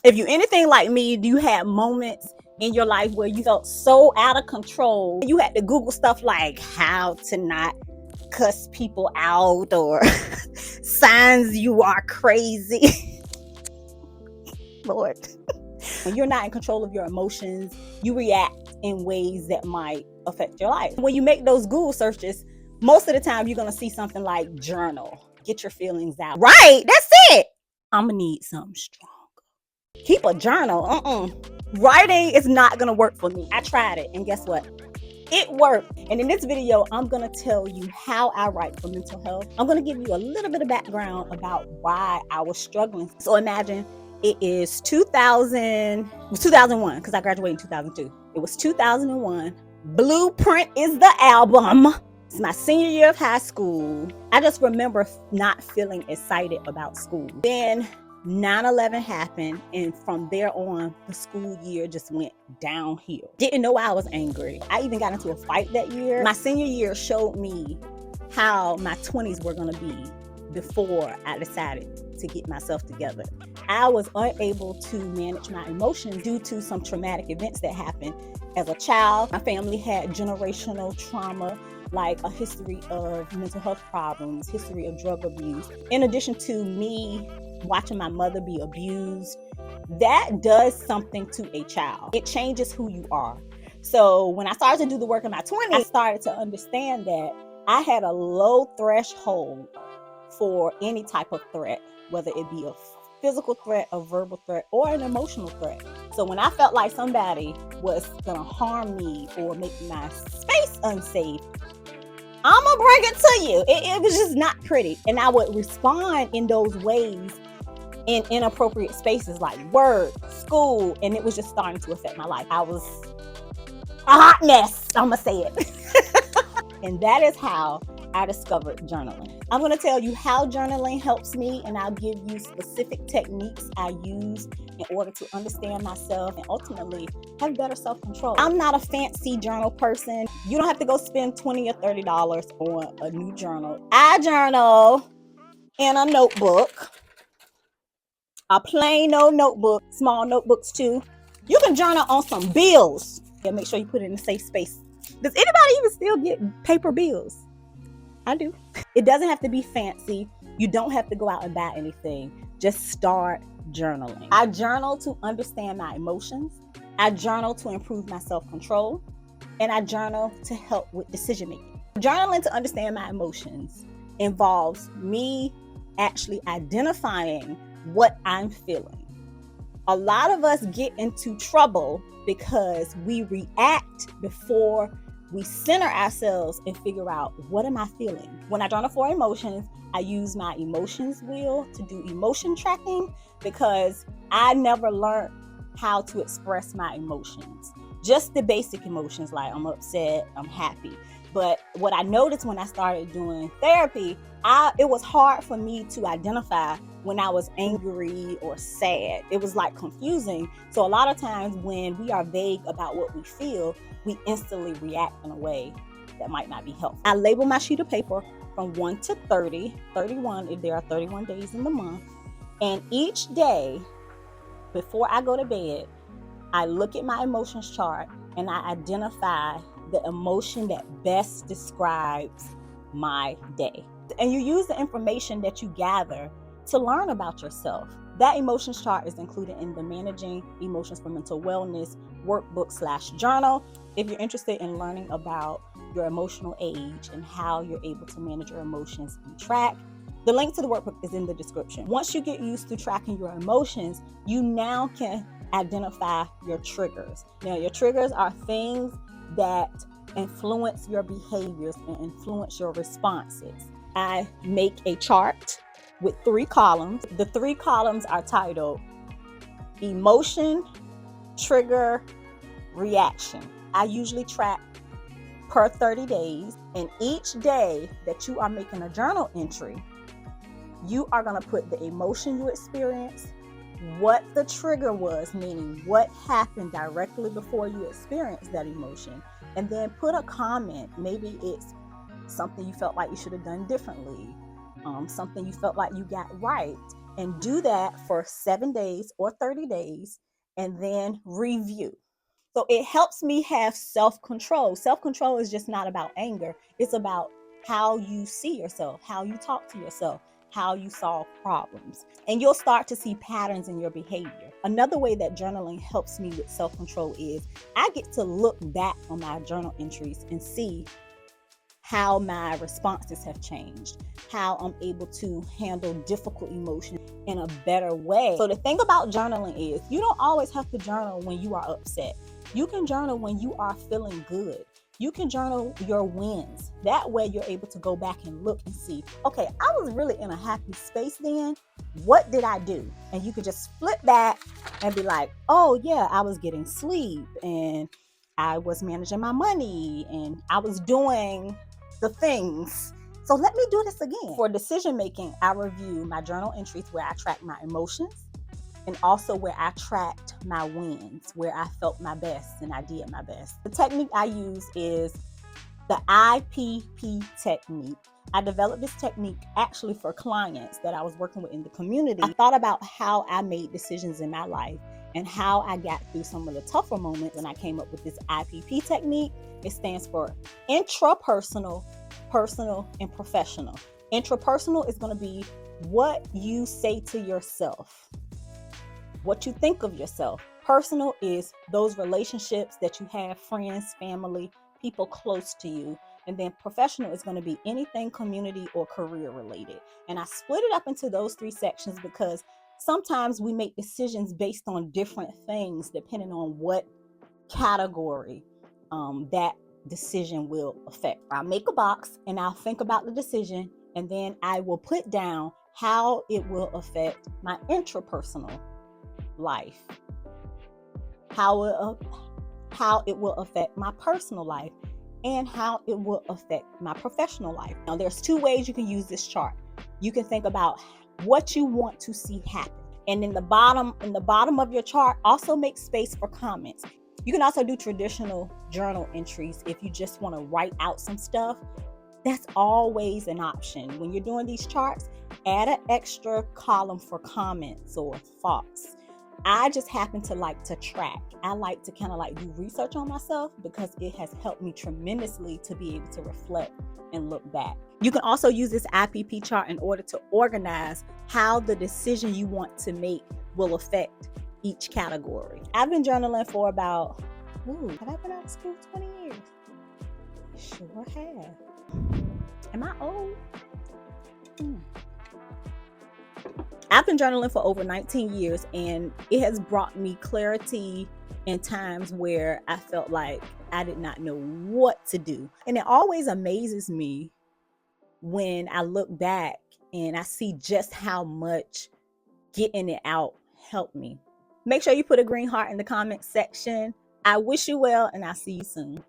If you anything like me, you had moments in your life where you felt so out of control. You had to Google stuff like how to not cuss people out or signs you are crazy. Lord. When you're not in control of your emotions, you react in ways that might affect your life. When you make those Google searches, most of the time you're going to see something like journal. Get your feelings out. Right, that's it. I'm going to need something strong. Keep a journal. Writing is not going to work for me. I tried it, and guess what? It worked. And in this video, I'm going to tell you how I write for mental health. I'm going to give you a little bit of background about why I was struggling. So imagine it is 2001, because I graduated in 2002. It was 2001. Blueprint is the album. It's my senior year of high school. I just remember not feeling excited about school. Then 9/11 happened, and from there on, the school year just went downhill. Didn't know I was angry. I even got into a fight that year. My senior year showed me how my 20s were going to be before I decided to get myself together. I was unable to manage my emotions due to some traumatic events that happened as a child. My family had generational trauma, like a history of mental health problems, history of drug abuse. In addition to me watching my mother be abused, that does something to a child. It changes who you are. So when I started to do the work in my 20s, I started to understand that I had a low threshold for any type of threat, whether it be a physical threat, a verbal threat, or an emotional threat. So when I felt like somebody was gonna harm me or make my space unsafe, I'm gonna bring it to you. It was just not pretty. And I would respond in those ways in inappropriate spaces like work, school, and it was just starting to affect my life. I was a hot mess, I'm gonna say it. And that is how I discovered journaling. I'm gonna tell you how journaling helps me, and I'll give you specific techniques I use in order to understand myself and ultimately have better self-control. I'm not a fancy journal person. You don't have to go spend $20 or $30 on a new journal. I journal in a notebook, a plain old notebook, small notebooks too. You can journal on some bills. Yeah, make sure you put it in a safe space. Does anybody even still get paper bills? I do. It doesn't have to be fancy. You don't have to go out and buy anything. Just start journaling. I journal to understand my emotions. I journal to improve my self-control. And I journal to help with decision making. Journaling to understand my emotions involves me actually identifying what I'm feeling. A lot of us get into trouble because we react before we center ourselves and figure out, what am I feeling? When I journal for emotions, I use my emotions wheel to do emotion tracking because I never learned how to express my emotions. Just the basic emotions like I'm upset, I'm happy. But what I noticed when I started doing therapy, it was hard for me to identify when I was angry or sad. It was like confusing. So a lot of times when we are vague about what we feel, we instantly react in a way that might not be helpful. I label my sheet of paper from 1 to 30, 31 if there are 31 days in the month. And each day before I go to bed, I look at my emotions chart and I identify the emotion that best describes my day. And you use the information that you gather to learn about yourself. That emotions chart is included in the Managing Emotions for Mental Wellness workbook/journal. If you're interested in learning about your emotional age and how you're able to manage your emotions and track, the link to the workbook is in the description. Once you get used to tracking your emotions, you now can identify your triggers. Now, your triggers are things that influence your behaviors and influence your responses. I make a chart with 3 columns. The 3 columns are titled emotion, trigger, reaction. I usually track per 30 days, and each day that you are making a journal entry, you are going to put the emotion you experienced, what the trigger was, meaning what happened directly before you experienced that emotion, and then put a comment. Maybe it's something you felt like you should have done differently, something you felt like you got right, and do that for 7 days or 30 days and then review. So it helps me have self-control. Self-control is just not about anger. It's about how you see yourself, how you talk to yourself, how you solve problems. And you'll start to see patterns in your behavior. Another way that journaling helps me with self-control is I get to look back on my journal entries and see how my responses have changed, how I'm able to handle difficult emotions in a better way. So the thing about journaling is you don't always have to journal when you are upset. You can journal when you are feeling good. You can journal your wins. That way you're able to go back and look and see, okay, I was really in a happy space then. What did I do? And you can just flip back and be like, oh yeah, I was getting sleep and I was managing my money and I was doing the things. So let me do this again. For decision making, I review my journal entries where I track my emotions and also where I tracked my wins, where I felt my best and I did my best. The technique I use is the IPP technique. I developed this technique actually for clients that I was working with in the community. I thought about how I made decisions in my life and how I got through some of the tougher moments when I came up with this IPP technique. It stands for intrapersonal, personal, and professional. Intrapersonal is going to be what you say to yourself, what you think of yourself. Personal is those relationships that you have, friends, family, people close to you. And then professional is going to be anything community or career related. And I split it up into those 3 sections because sometimes we make decisions based on different things depending on what category that decision will affect. I'll make a box and I'll think about the decision and then I will put down how it will affect my intrapersonal life, how it will affect my personal life, and how it will affect my professional life. Now, there's 2 ways you can use this chart. You can think about what you want to see happen. And in the bottom of your chart, also make space for comments. You can also do traditional journal entries if you just want to write out some stuff. That's always an option. When you're doing these charts, add an extra column for comments or thoughts. I just happen to like to track. I like to kind of like do research on myself because it has helped me tremendously to be able to reflect and look back. You can also use this IPP chart in order to organize how the decision you want to make will affect each category. I've been journaling for about, have I been out of school 20 years? Sure have. Am I old? I've been journaling for over 19 years and it has brought me clarity in times where I felt like I did not know what to do. And it always amazes me when I look back and I see just how much getting it out helped me. Make sure you put a green heart in the comment section. I wish you well and I'll see you soon.